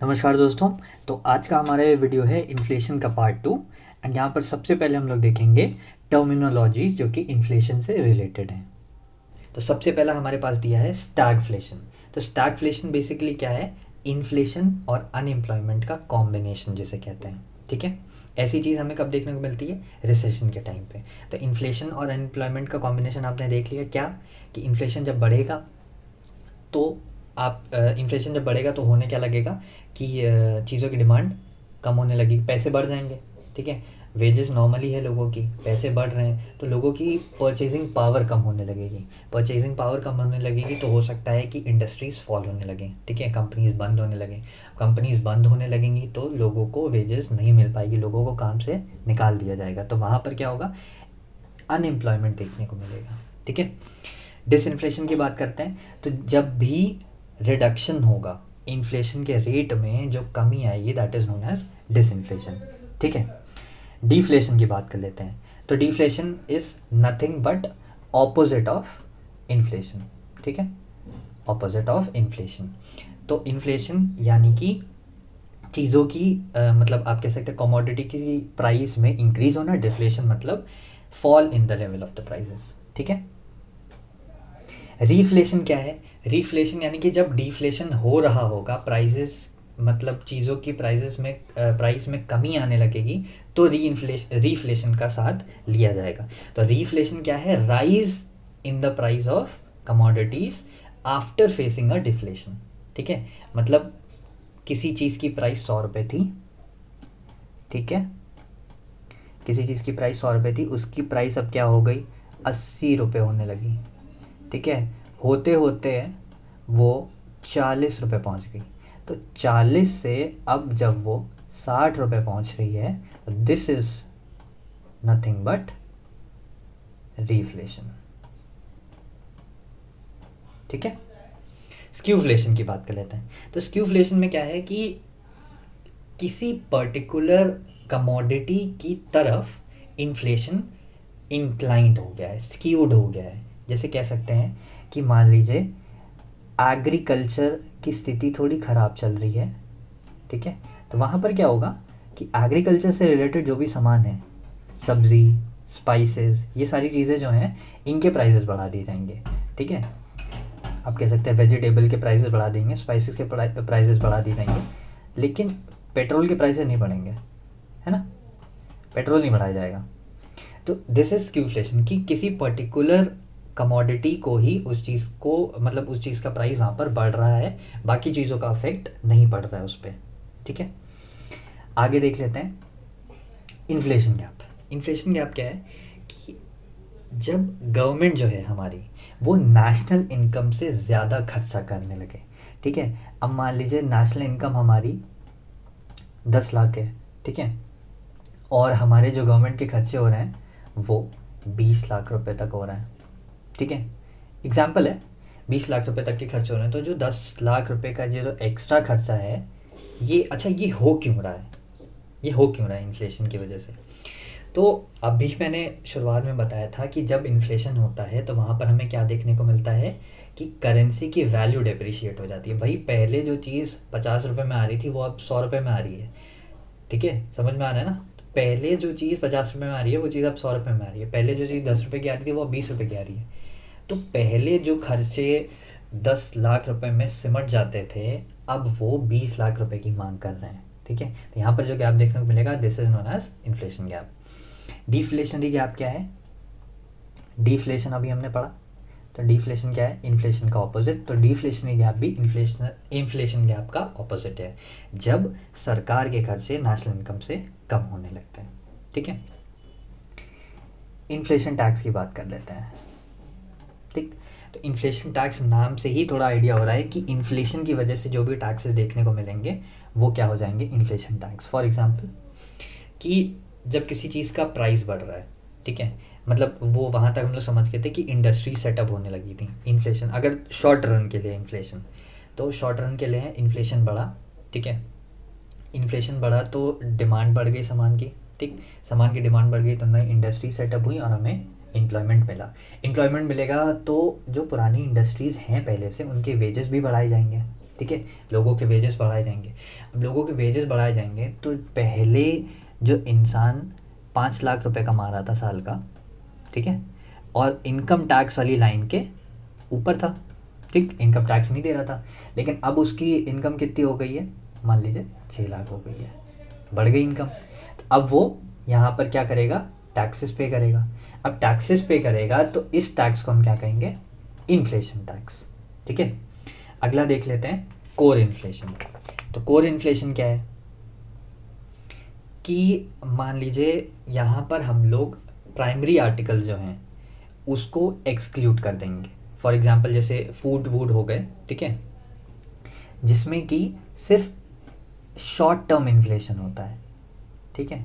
नमस्कार दोस्तों। तो आज का हमारा ये वीडियो है इन्फ्लेशन का पार्ट 2। एंड यहाँ पर सबसे पहले हम लोग देखेंगे टर्मिनोलॉजीज जो कि इन्फ्लेशन से रिलेटेड हैं। तो सबसे पहला हमारे पास दिया है स्टैगफ्लेशन। तो स्टैगफ्लेशन बेसिकली क्या है? इन्फ्लेशन और अनएम्प्लॉयमेंट का कॉम्बिनेशन जिसे कहते हैं। ठीक है, ऐसी चीज़ हमें कब देखने को मिलती है? रिसेशन के टाइम पे। तो इन्फ्लेशन और अनएम्प्लॉयमेंट का कॉम्बिनेशन आपने देख लिया क्या कि इन्फ्लेशन जब बढ़ेगा तो आप इन्फ्लेशन जब बढ़ेगा तो होने क्या लगेगा कि चीज़ों की डिमांड कम होने लगेगी, पैसे बढ़ जाएंगे। ठीक है, वेजेस नॉर्मली है लोगों की, पैसे बढ़ रहे हैं तो लोगों की परचेजिंग पावर कम होने लगेगी। परचेजिंग पावर कम होने लगेगी तो हो सकता है कि इंडस्ट्रीज़ फॉल होने लगें। ठीक है, कंपनीज़ बंद होने लगें। कंपनीज़ बंद होने लगेंगी तो लोगों को वेजेस नहीं मिल पाएगी, लोगों को काम से निकाल दिया जाएगा। तो वहाँ पर क्या होगा? अनएम्प्लॉयमेंट देखने को मिलेगा। ठीक है, डिसइन्फ्लेशन की बात करते हैं। तो जब भी रिडक्शन होगा इन्फ्लेशन के रेट में, जो कमी आएगी, that is known as disinflation. ठीक है, डिफ्लेशन की बात कर लेते हैं। तो deflation is nothing but opposite of inflation. ठीक है, ऑपोजिट ऑफ इन्फ्लेशन। तो इन्फ्लेशन यानी कि चीज़ों की मतलब आप कह सकते हैं कमोडिटी की प्राइस में इंक्रीज होना। डिफ्लेशन मतलब fall in the level of the prices. ठीक है, रीफ्लेशन क्या है? रीफ्लेशन यानी कि जब डिफ्लेशन हो रहा होगा, प्राइसेस मतलब चीज़ों की प्राइस में कमी आने लगेगी तो रीफ्लेशन का साथ लिया जाएगा। तो रीफ्लेशन क्या है? Rise in the price of commodities after facing a deflation. ठीक है, मतलब किसी चीज़ की प्राइस 100 रुपये थी। ठीक है, किसी चीज़ की प्राइस 100 रुपये थी, उसकी प्राइस अब क्या हो गई? 80 रुपये होने लगी। ठीक है, होते होते वो 40 रुपये पहुंच गई। तो 40 से अब जब वो 60 रुपये पहुंच रही है, दिस इज नथिंग बट रीफ्लेशन। ठीक है, स्क्यूफ्लेशन की बात कर लेते हैं। तो स्क्यूफ्लेशन में क्या है कि किसी पर्टिकुलर कमोडिटी की तरफ इन्फ्लेशन इंक्लाइंड हो गया है, स्क्यूड हो गया है। जैसे कह सकते हैं कि मान लीजिए एग्रीकल्चर की स्थिति थोड़ी ख़राब चल रही है। ठीक है, तो वहाँ पर क्या होगा कि एग्रीकल्चर से रिलेटेड जो भी सामान है, सब्ज़ी, स्पाइसेस, ये सारी चीज़ें जो हैं इनके प्राइसेस बढ़ा दिए जाएंगे। ठीक है, आप कह सकते हैं वेजिटेबल के प्राइसेस बढ़ा देंगे, स्पाइसेस के प्राइसेस बढ़ा दिए जाएंगे, लेकिन पेट्रोल के प्राइसेस नहीं बढ़ेंगे, है ना? पेट्रोल नहीं बढ़ाया जाएगा। तो दिस इज स्क्यूफ्लेशन कि किसी पर्टिकुलर कमोडिटी को ही उस चीज़ को मतलब उस चीज़ का प्राइस वहाँ पर बढ़ रहा है, बाकी चीज़ों का इफेक्ट नहीं पड़ रहा है उस पर। ठीक है, आगे देख लेते हैं इन्फ्लेशन गैप। इन्फ्लेशन गैप क्या है कि जब गवर्नमेंट जो है हमारी वो नेशनल इनकम से ज़्यादा खर्चा करने लगे। ठीक है, अब मान लीजिए नेशनल इनकम हमारी 10 लाख है। ठीक है, और हमारे जो गवर्नमेंट के खर्चे हो रहे हैं वो 20 लाख रुपए तक हो रहे हैं। ठीक है, एग्जाम्पल है, 20 लाख रुपए तक के खर्चे हो रहे हैं। तो जो 10 लाख रुपए का जो एक्स्ट्रा खर्चा है, ये अच्छा ये हो क्यों रहा है? ये हो क्यों रहा है इन्फ्लेशन की वजह से? तो अभी मैंने शुरुआत में बताया था कि जब इन्फ्लेशन होता है तो वहाँ पर हमें क्या देखने को मिलता है कि करेंसी की वैल्यू डेप्रिशिएट हो जाती है। भाई पहले जो चीज़ 50 रुपये में आ रही थी वो अब 100 रुपये में आ रही है। ठीक है, समझ में आ रहा है ना? तो पहले जो चीज़ 50 रुपये में आ रही है वो चीज़ अब 100 रुपये में आ रही है। पहले जो चीज़ 10 रुपये की आ रही थी वो अब 20 रुपये की आ रही है। तो पहले जो खर्चे 10 लाख रुपए में सिमट जाते थे, अब वो 20 लाख रुपए की मांग कर रहे हैं। ठीक है, तो यहाँ पर जो गैप देखने को मिलेगा, this is known as inflation gap. Deflationary gap क्या है? डिफ्लेशन अभी हमने पढ़ा। तो डिफ्लेशन क्या है? इन्फ्लेशन का ऑपोजिट। तो डिफ्लेशनरी गैप भी इन्फ्लेशन गैप का ऑपोजिट है, जब सरकार के खर्चे नेशनल इनकम से कम होने लगते हैं। ठीक है, इन्फ्लेशन टैक्स की बात कर लेते हैं। ठीक, तो इन्फ्लेशन टैक्स नाम से ही थोड़ा आइडिया हो रहा है कि इन्फ्लेशन की वजह से जो भी टैक्सेस देखने को मिलेंगे वो क्या हो जाएंगे? Inflation tax. फॉर एग्जांपल कि जब किसी चीज़ का प्राइस बढ़ रहा है, ठीक है, मतलब वो वहाँ तक हम लोग समझ गए थे कि इंडस्ट्री सेटअप होने लगी थी। इन्फ्लेशन अगर शॉर्ट रन के लिए इन्फ्लेशन, तो शॉर्ट रन के लिए इन्फ्लेशन बढ़ा। ठीक है, इन्फ्लेशन बढ़ा तो डिमांड बढ़ गई सामान की। ठीक, सामान की डिमांड बढ़ गई तो नई इंडस्ट्री सेटअप हुई और हमें एम्प्लॉयमेंट मिला। एम्प्लॉयमेंट मिलेगा तो जो पुरानी इंडस्ट्रीज़ हैं पहले से, उनके वेजेस भी बढ़ाए जाएंगे। ठीक है, लोगों के वेजेस बढ़ाए जाएंगे। अब लोगों के वेजेस बढ़ाए जाएंगे तो पहले जो इंसान 5 लाख रुपए कमा रहा था साल का, ठीक है, और इनकम टैक्स वाली लाइन के ऊपर था, ठीक, इनकम टैक्स नहीं दे रहा था, लेकिन अब उसकी इनकम कितनी हो गई है, मान लीजिए 6 लाख हो गई है, बढ़ गई इनकम। तो अब वो यहाँ पर क्या करेगा, टैक्सेस पे करेगा। अब टैक्सेस पे करेगा तो इस टैक्स को हम क्या कहेंगे, इन्फ्लेशन टैक्स, ठीक है। अगला देख लेते हैं कोर इन्फ्लेशन। तो कोर इन्फ्लेशन क्या है कि मान लीजिए यहाँ पर हम लोग प्राइमरी आर्टिकल जो हैं उसको एक्सक्लूड कर देंगे। फॉर एग्जांपल जैसे फूड वूड हो गए, ठीक है, जिसमें कि सिर्फ शॉर्ट टर्म इन्फ्लेशन होता है, ठीक है,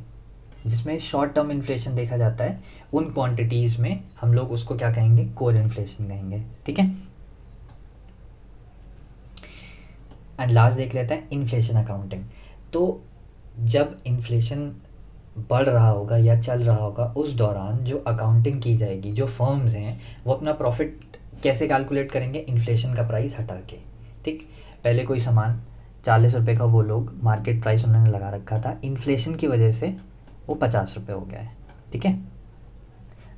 जिसमें शॉर्ट टर्म इन्फ्लेशन देखा जाता है, उन क्वांटिटीज़ में हम लोग उसको क्या कहेंगे, कोर इन्फ्लेशन कहेंगे, ठीक है। एंड लास्ट देख लेते हैं इन्फ्लेशन अकाउंटिंग। तो जब इन्फ्लेशन बढ़ रहा होगा या चल रहा होगा उस दौरान जो अकाउंटिंग की जाएगी, जो फर्म्स हैं वो अपना प्रॉफिट कैसे कैलकुलेट करेंगे, इन्फ्लेशन का प्राइस हटा के, ठीक। पहले कोई सामान 40 रुपये का वो लोग मार्केट प्राइस उन्होंने लगा रखा था, इन्फ्लेशन की वजह से वो 50 रुपये हो गया है, ठीक है।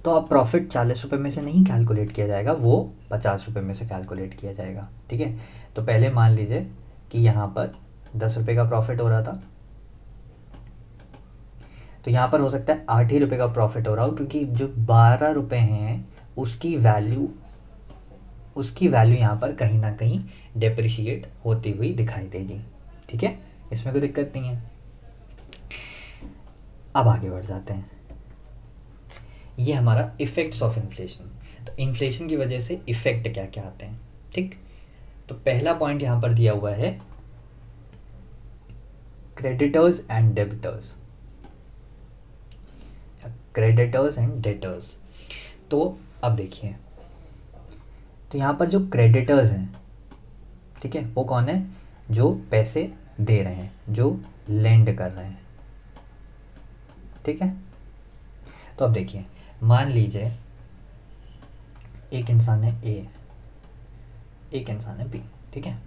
तो अब प्रॉफिट 40 रुपये में से नहीं कैलकुलेट किया जाएगा, वो 50 रुपये में से कैलकुलेट किया जाएगा, ठीक है। तो पहले मान लीजिए कि यहाँ पर 10 रुपये का प्रॉफिट हो रहा था, तो यहाँ पर हो सकता है 8 ही रुपये का प्रॉफिट हो रहा हो, क्योंकि जो 12 रुपये हैं उसकी वैल्यू यहाँ पर कहीं ना कहीं डेप्रिशिएट होती हुई दिखाई देगी, ठीक है, इसमें कोई दिक्कत नहीं है। अब आगे बढ़ जाते हैं, ये हमारा इफेक्ट्स ऑफ इन्फ्लेशन। तो इन्फ्लेशन की वजह से इफेक्ट क्या क्या आते हैं, ठीक। तो पहला पॉइंट यहाँ पर दिया हुआ है creditors and debtors, creditors and debtors. तो अब देखिए, तो यहाँ पर जो क्रेडिटर्स हैं, ठीक है, वो कौन है, जो पैसे दे रहे हैं, जो लेंड कर रहे हैं, ठीक है। तो अब देखिए, मान लीजिए एक इंसान है ए, एक इंसान है बी, ठीक है।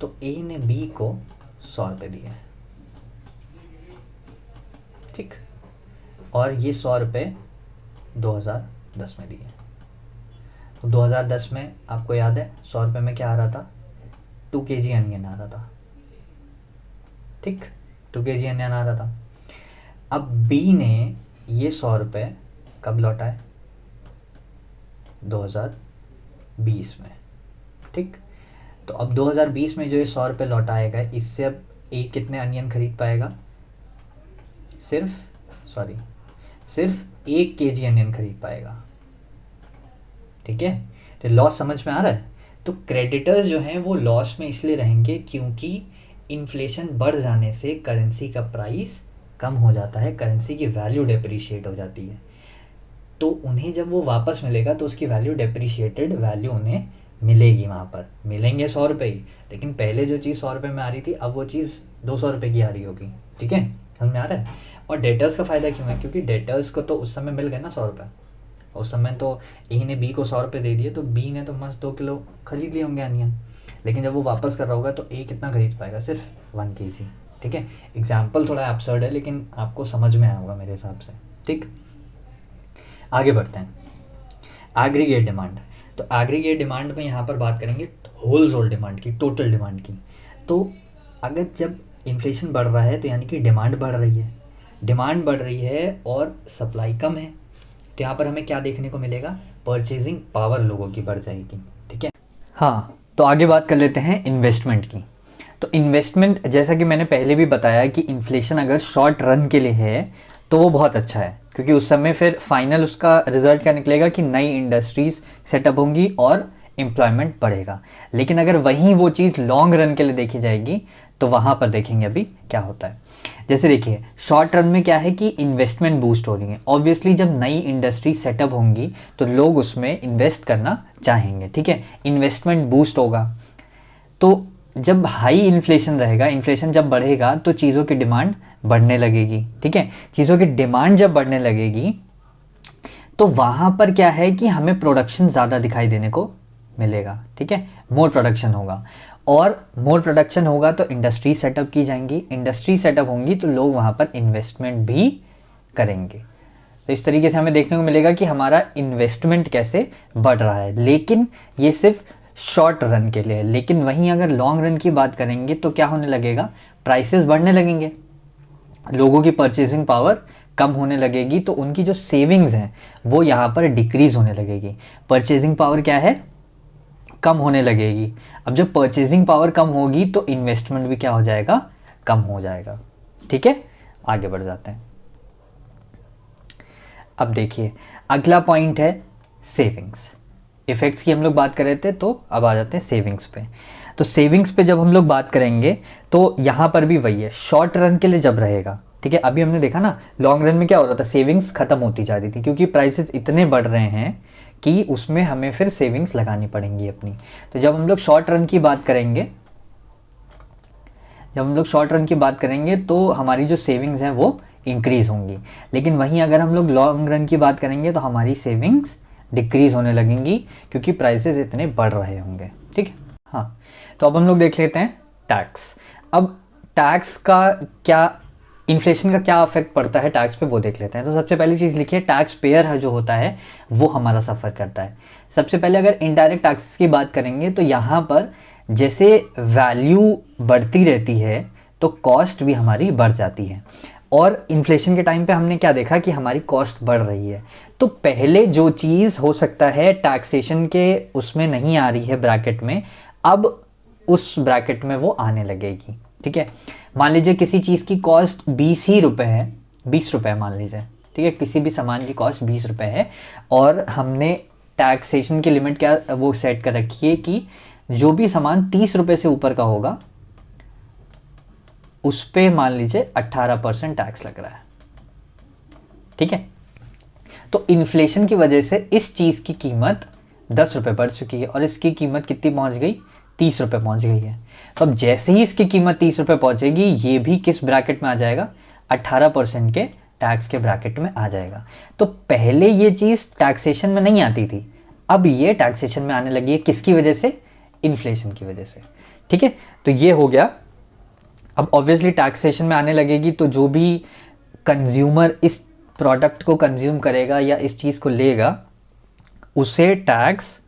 तो ए ने बी को 100 रुपये दिए, ठीक, और ये 100 रुपये 2010 में दिए। तो 2010 में आपको याद है 100 रुपये में क्या आ रहा था, 2 kg अनियन आ रहा था, ठीक, 2 kg अनियन आ रहा था। अब बी ने ये 100 रुपये कब लौटाए, 2020 में, ठीक। तो अब 2020 में जो ये 100 रुपये लौटाएगा, इससे अब ए कितने अनियन खरीद पाएगा, सिर्फ 1 kg अनियन खरीद पाएगा, ठीक है। तो लॉस समझ में आ रहा है। तो क्रेडिटर्स जो हैं वो लॉस में इसलिए रहेंगे क्योंकि इन्फ्लेशन बढ़ जाने से करेंसी का प्राइस कम हो जाता है, करेंसी की वैल्यू डेप्रिशिएट हो जाती है। तो उन्हें जब वो वापस मिलेगा तो उसकी वैल्यू डेप्रिशिएटेड वैल्यू उन्हें मिलेगी, वहाँ पर मिलेंगे 100 रुपये ही, लेकिन पहले जो चीज़ 100 रुपये में आ रही थी अब वो चीज़ 200 रुपये की आ रही होगी, ठीक है, समझ में आ रहा है। और डेटर्स का फ़ायदा क्यों है, क्योंकि डेटर्स को तो उस समय मिल गए ना 100 रुपये, उस समय तो ए ने बी को 100 रुपये दे दिए, तो बी ने तो मस्त 2 किलो खरीद लिए होंगे अनियन, लेकिन जब वो वापस कर रहा होगा तो ए कितना खरीद पाएगा, सिर्फ 1 kg, ठीक है। एग्जाम्पल थोड़ा एब्सर्ड है लेकिन आपको समझ में आया होगा मेरे हिसाब से, ठीक। आगे बढ़ते हैं, एग्रीगेट डिमांड। तो एग्रीगेट डिमांड में यहाँ पर बात करेंगे होल डिमांड की, टोटल डिमांड की। तो अगर जब इन्फ्लेशन बढ़ रहा है तो यानी कि डिमांड बढ़ रही है, डिमांड बढ़ रही है और सप्लाई कम है, तो यहाँ पर हमें क्या देखने को मिलेगा, परचेजिंग पावर लोगों की बढ़ जाएगी, ठीक है। हाँ, तो आगे बात कर लेते हैं इन्वेस्टमेंट की। तो इन्वेस्टमेंट, जैसा कि मैंने पहले भी बताया कि इन्फ्लेशन अगर शॉर्ट रन के लिए है तो वो बहुत अच्छा है, क्योंकि उस समय फिर फाइनल उसका रिजल्ट क्या निकलेगा कि नई इंडस्ट्रीज सेटअप होंगी और एम्प्लॉयमेंट बढ़ेगा। लेकिन अगर वहीं वो चीज़ लॉन्ग रन के लिए देखी जाएगी तो वहाँ पर देखेंगे अभी क्या होता है। जैसे देखिए, शॉर्ट रन में क्या है कि इन्वेस्टमेंट बूस्ट हो रही है, ऑब्वियसली जब नई इंडस्ट्री सेटअप होंगी तो लोग उसमें इन्वेस्ट करना चाहेंगे, ठीक है, इन्वेस्टमेंट बूस्ट होगा। तो जब हाई इन्फ्लेशन रहेगा, इन्फ्लेशन जब बढ़ेगा तो चीज़ों की डिमांड बढ़ने लगेगी, ठीक है। चीज़ों की डिमांड जब बढ़ने लगेगी तो वहाँ पर क्या है कि हमें प्रोडक्शन ज़्यादा दिखाई देने को मिलेगा, ठीक है, मोर प्रोडक्शन होगा, और मोर प्रोडक्शन होगा तो इंडस्ट्री सेटअप की जाएंगी, इंडस्ट्री सेटअप होंगी तो लोग वहाँ पर इन्वेस्टमेंट भी करेंगे। तो इस तरीके से हमें देखने को मिलेगा कि हमारा इन्वेस्टमेंट कैसे बढ़ रहा है, लेकिन ये सिर्फ शॉर्ट रन के लिए है। लेकिन वहीं अगर लॉन्ग रन की बात करेंगे तो क्या होने लगेगा, प्राइसेस बढ़ने लगेंगे, लोगों की परचेसिंग पावर कम होने लगेगी, तो उनकी जो सेविंग्स हैं वो यहाँ पर डिक्रीज होने लगेगी। परचेसिंग पावर क्या है, कम होने लगेगी। अब जब परचेसिंग पावर कम होगी तो इन्वेस्टमेंट भी क्या हो जाएगा, कम हो जाएगा, ठीक है। आगे बढ़ जाते हैं। अब देखिए अगला पॉइंट है सेविंग्स। इफेक्ट्स की हम लोग बात कर रहे थे, तो अब आ जाते हैं सेविंग्स पे। तो सेविंग्स पे जब हम लोग बात करेंगे तो यहाँ पर भी वही है, शॉर्ट रन के लिए जब रहेगा, ठीक है। अभी हमने देखा ना लॉन्ग रन में क्या हो रहा था, सेविंग्स खत्म होती जा रही थी क्योंकि प्राइसेस इतने बढ़ रहे हैं कि उसमें हमें फिर सेविंग्स लगानी पड़ेंगी अपनी। तो जब हम लोग शॉर्ट रन की बात करेंगे, तो हमारी जो सेविंग्स हैं वो इंक्रीज होंगी। लेकिन वहीं अगर हम लोग लॉन्ग रन की बात करेंगे तो हमारी सेविंग्स डिक्रीज होने लगेंगी क्योंकि प्राइसेस इतने बढ़ रहे होंगे, ठीक है। हाँ, तो अब हम लोग देख लेते हैं टैक्स। अब टैक्स का क्या, इन्फ्लेशन का क्या अफेक्ट पड़ता है टैक्स पे, वो देख लेते हैं। तो सबसे पहली चीज़ लिखिए, टैक्स पेयर जो होता है वो हमारा सफ़र करता है। सबसे पहले अगर इनडायरेक्ट टैक्सेस की बात करेंगे तो यहाँ पर जैसे वैल्यू बढ़ती रहती है तो कॉस्ट भी हमारी बढ़ जाती है, और इन्फ्लेशन के टाइम पे हमने क्या देखा कि हमारी कॉस्ट बढ़ रही है। तो पहले जो चीज़ हो सकता है टैक्सेशन के उसमें नहीं आ रही है ब्रैकेट में, अब उस ब्रैकेट में वो आने लगेगी, ठीक है। मान लीजिए किसी चीज़ की कॉस्ट 20 ही रुपए है, 20 रुपए मान लीजिए, ठीक है, किसी भी सामान की कॉस्ट 20 रुपए है, और हमने टैक्सेशन की लिमिट क्या वो सेट कर रखी है कि जो भी सामान 30 रुपए से ऊपर का होगा उस पे मान लीजिए 18% टैक्स लग रहा है, ठीक है। तो इन्फ्लेशन की वजह से इस चीज की कीमत 10 रुपए बढ़ चुकी है और इसकी कीमत कितनी पहुंच गई, 30 रुपए पहुंच गई है। तो अब जैसे ही इसकी कीमत 30 रुपए पहुंचेगी ये भी किस ब्रैकेट में आ जाएगा, 18% के टैक्स के ब्रैकेट में आ जाएगा। तो पहले ये चीज टैक्सेशन में नहीं आती थी, अब ये टैक्सेशन में आने लगी है, किसकी वजह से, इन्फ्लेशन की वजह से, ठीक है। तो ये हो गया। अब ऑब्वियसली टैक्सेशन में आने लगेगी तो जो भी कंज्यूमर इस प्रोडक्ट को कंज्यूम करेगा या इस चीज़ को लेगा उसे टैक्स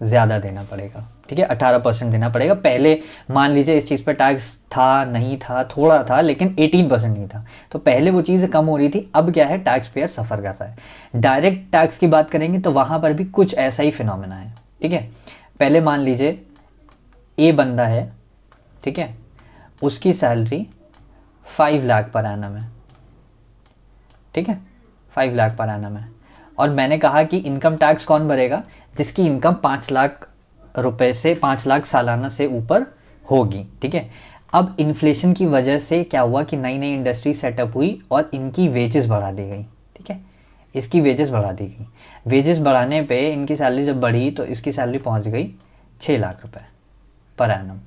ज़्यादा देना पड़ेगा, ठीक है, 18% देना पड़ेगा। पहले मान लीजिए इस चीज़ पर टैक्स था, नहीं था, थोड़ा था, लेकिन 18% नहीं था, तो पहले वो चीज़ कम हो रही थी, अब क्या है, टैक्स पेयर सफ़र कर रहा है। डायरेक्ट टैक्स की बात करेंगे तो वहाँ पर भी कुछ ऐसा ही फिनोमेना है, ठीक है। पहले मान लीजिए ए बंदा है, ठीक है, उसकी सैलरी 5 लाख पर एनम है, ठीक है, 5 लाख पर एनम है, और मैंने कहा कि इनकम टैक्स कौन भरेगा, जिसकी इनकम 5 लाख रुपए से 5 लाख सालाना से ऊपर होगी, ठीक है। अब इन्फ्लेशन की वजह से क्या हुआ कि नई नई इंडस्ट्री सेटअप हुई और इनकी वेजेस बढ़ा दी गई, ठीक है, इसकी वेजेस बढ़ा दी गई। वेजेस बढ़ाने पे इनकी सैलरी जब बढ़ी तो इसकी सैलरी पहुंच गई 6 लाख रुपए पर एनम।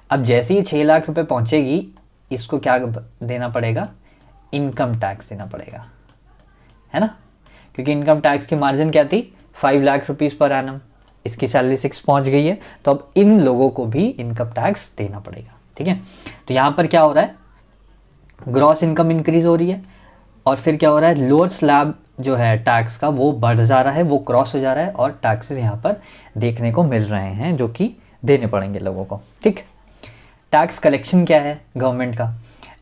अब जैसे ही 6 लाख रुपए पहुंचेगी इसको क्या देना पड़ेगा, इनकम टैक्स देना पड़ेगा, है ना, क्योंकि इनकम टैक्स की मार्जिन क्या थी, 5 लाख रुपीस पर एनम, इसकी सैलरी 6 पहुंच गई है, तो अब इन लोगों को भी इनकम टैक्स देना पड़ेगा, ठीक है। तो यहां पर क्या हो रहा है, ग्रॉस इनकम इंक्रीज हो रही है, और फिर क्या हो रहा है, लोअर स्लैब जो है टैक्स का वो बढ़ जा रहा है, वो क्रॉस हो जा रहा है, और टैक्सेस यहाँ पर देखने को मिल रहे हैं जो कि देने पड़ेंगे लोगों को, ठीक। टैक्स कलेक्शन क्या है गवर्नमेंट का,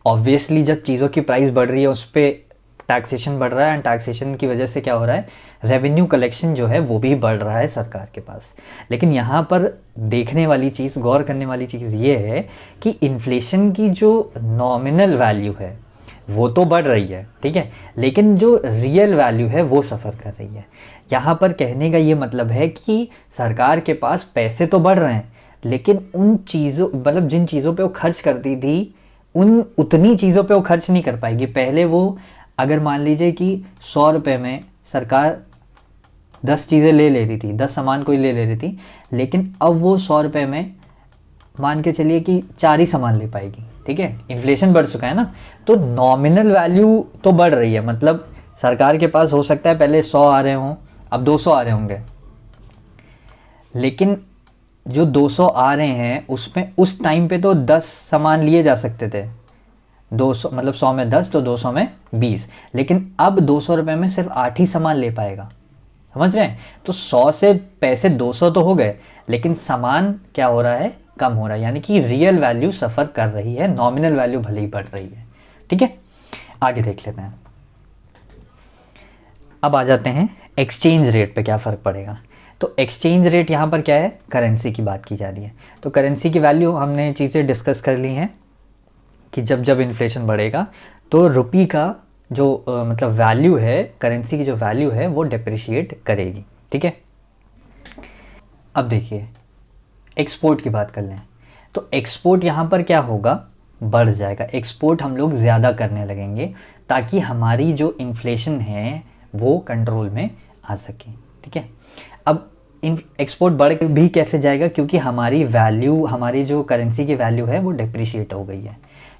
ऑब्वियसली जब चीज़ों की प्राइस बढ़ रही है उस पर टैक्सेशन बढ़ रहा है, एंड टैक्सेशन की वजह से क्या हो रहा है, रेवेन्यू कलेक्शन जो है वो भी बढ़ रहा है सरकार के पास। लेकिन यहाँ पर देखने वाली चीज़, गौर करने वाली चीज़ ये है कि इन्फ्लेशन की जो नॉमिनल वैल्यू है वो तो बढ़ रही है, ठीक है, लेकिन जो रियल वैल्यू है वो सफ़र कर रही है। यहाँ पर कहने का ये मतलब है कि सरकार के पास पैसे तो बढ़ रहे हैं, लेकिन उन चीज़ों, मतलब जिन चीज़ों पे वो खर्च करती थी उन उतनी चीज़ों पे वो खर्च नहीं कर पाएगी। पहले वो अगर मान लीजिए कि 100 रुपये में सरकार 10 चीज़ें ले रही थी, 10 सामान कोई ले रही थी, लेकिन अब वो 100 रुपये में मान के चलिए कि 4 ही सामान ले पाएगी, ठीक है, इन्फ्लेशन बढ़ चुका है ना। तो नॉमिनल वैल्यू तो बढ़ रही है, मतलब सरकार के पास हो सकता है पहले 100 आ रहे हों, अब 200 आ रहे होंगे, लेकिन जो 200 आ रहे हैं उसमें उस टाइम पे तो 10 सामान लिए जा सकते थे, 200 मतलब 100 में 10 तो 200 में 20, लेकिन अब 200 रुपये में सिर्फ 8 ही सामान ले पाएगा। समझ रहे हैं? तो 100 से पैसे 200 तो हो गए, लेकिन सामान क्या हो रहा है, कम हो रहा है, यानी कि रियल वैल्यू सफ़र कर रही है, नॉमिनल वैल्यू भले ही बढ़ रही है। ठीक है, आगे देख लेते हैं। अब आ जाते हैं एक्सचेंज रेट पे क्या फ़र्क पड़ेगा। तो एक्सचेंज रेट यहाँ पर क्या है, करेंसी की बात की जा रही है। तो करेंसी की वैल्यू हमने चीज़ें डिस्कस कर ली हैं कि जब जब इन्फ्लेशन बढ़ेगा तो रुपी का जो मतलब वैल्यू है, करेंसी की जो वैल्यू है वो डिप्रिशिएट करेगी। ठीक है, अब देखिए एक्सपोर्ट की बात कर लें। तो एक्सपोर्ट यहाँ पर क्या होगा, बढ़ जाएगा। एक्सपोर्ट हम लोग ज़्यादा करने लगेंगे ताकि हमारी जो इन्फ्लेशन है वो कंट्रोल में आ सके। ठीक है, अब एक्सपोर्ट बढ़ भी कैसे जाएगा, क्योंकि हमारी वैल्यू, हमारी जो करेंसी की वैल्यू है वो डिप्रिशिएट हो गई है।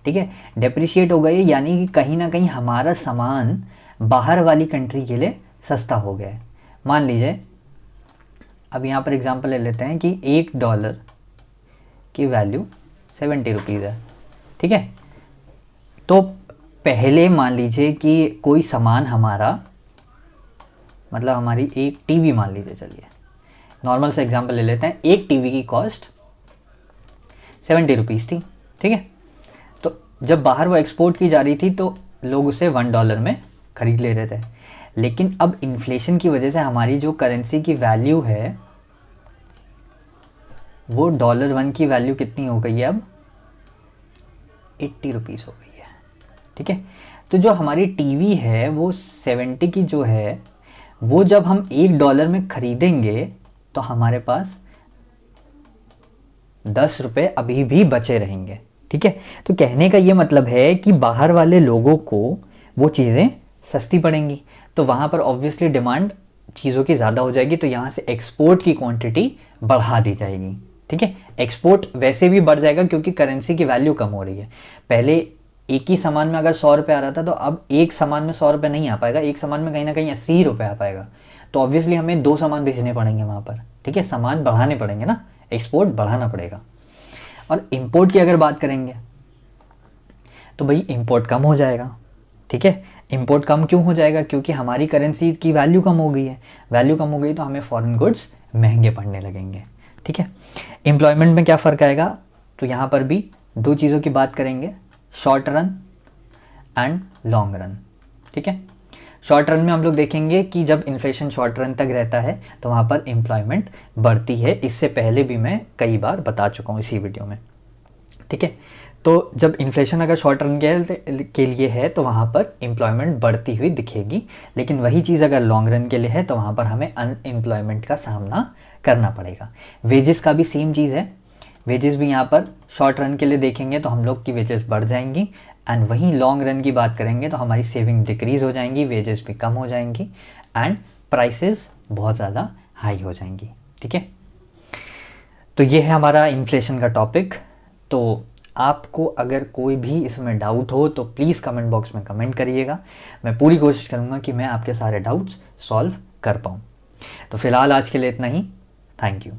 ठीक है, डिप्रिशिएट हो गई है, यानी कि कहीं ना कहीं हमारा सामान बाहर वाली कंट्री के लिए सस्ता हो गया है। मान लीजिए अब यहाँ पर एग्जांपल ले लेते हैं कि $1 की वैल्यू 70 रुपीज़ है। ठीक है, तो पहले मान लीजिए कि कोई सामान हमारा, मतलब हमारी एक टीवी मान लीजिए, चलिए नॉर्मल से एग्जांपल ले लेते हैं, एक टीवी की कॉस्ट 70 रुपीज़ थी। ठीक है, तो जब बाहर वो एक्सपोर्ट की जा रही थी तो लोग उसे $1 में ख़रीद ले रहे थे, लेकिन अब इन्फ्लेशन की वजह से हमारी जो करेंसी की वैल्यू है वो $1 की वैल्यू कितनी हो गई है, अब 80 रुपीज़ हो गई है। ठीक है, तो जो हमारी टीवी है वो 70 की जो है वो जब हम $1 में ख़रीदेंगे तो हमारे पास 10 रुपये अभी भी बचे रहेंगे। ठीक है, तो कहने का ये मतलब है कि बाहर वाले लोगों को वो चीज़ें सस्ती पड़ेंगी, तो वहाँ पर ऑब्वियसली डिमांड चीज़ों की ज़्यादा हो जाएगी, तो यहाँ से एक्सपोर्ट की क्वांटिटी बढ़ा दी जाएगी। ठीक है, एक्सपोर्ट वैसे भी बढ़ जाएगा क्योंकि करेंसी की वैल्यू कम हो रही है। पहले एक ही सामान में अगर 100 रुपये आ रहा था, तो अब एक सामान में 100 रुपये नहीं आ पाएगा, एक सामान में कहीं ना कहीं 80 रुपये आ पाएगा, तो ऑब्वियसली हमें 2 सामान भेजने पड़ेंगे वहाँ पर। ठीक है, सामान बढ़ाने पड़ेंगे ना, एक्सपोर्ट बढ़ाना पड़ेगा। और इंपोर्ट की अगर बात करेंगे तो भाई इंपोर्ट कम हो जाएगा। ठीक है, इंपोर्ट कम क्यों हो जाएगा, क्योंकि हमारी करेंसी की वैल्यू कम हो गई है। वैल्यू कम हो गई तो हमें फॉरेन गुड्स महंगे पड़ने लगेंगे। ठीक है, एम्प्लॉयमेंट में क्या फ़र्क आएगा, तो यहाँ पर भी दो चीज़ों की बात करेंगे, short run and long run. ठीक है, शॉर्ट रन में हम लोग देखेंगे कि जब इन्फ्लेशन शॉर्ट रन तक रहता है तो वहाँ पर एम्प्लॉयमेंट बढ़ती है। इससे पहले भी मैं कई बार बता चुका हूँ इसी वीडियो में। ठीक है, तो जब इन्फ्लेशन अगर शॉर्ट रन के लिए है तो वहाँ पर एम्प्लॉयमेंट बढ़ती हुई दिखेगी, लेकिन वही चीज़ अगर लॉन्ग रन के लिए है तो वहाँ पर हमें अनएम्प्लॉयमेंट का सामना करना पड़ेगा। वेजेस का भी सेम चीज़ है, वेजेस भी यहाँ पर शॉर्ट रन के लिए देखेंगे तो हम लोग की वेजेस बढ़ जाएंगी, एंड वहीं लॉन्ग रन की बात करेंगे तो हमारी सेविंग डिक्रीज़ हो जाएंगी, वेजेस भी कम हो जाएंगी एंड प्राइसेस बहुत ज़्यादा हाई हो जाएंगी। ठीक है, तो ये है हमारा इन्फ्लेशन का टॉपिक। तो आपको अगर कोई भी इसमें डाउट हो तो प्लीज़ कमेंट बॉक्स में कमेंट करिएगा, मैं पूरी कोशिश करूँगा कि मैं आपके सारे डाउट्स सॉल्व कर पाऊँ। तो फिलहाल आज के लिए इतना ही, थैंक यू।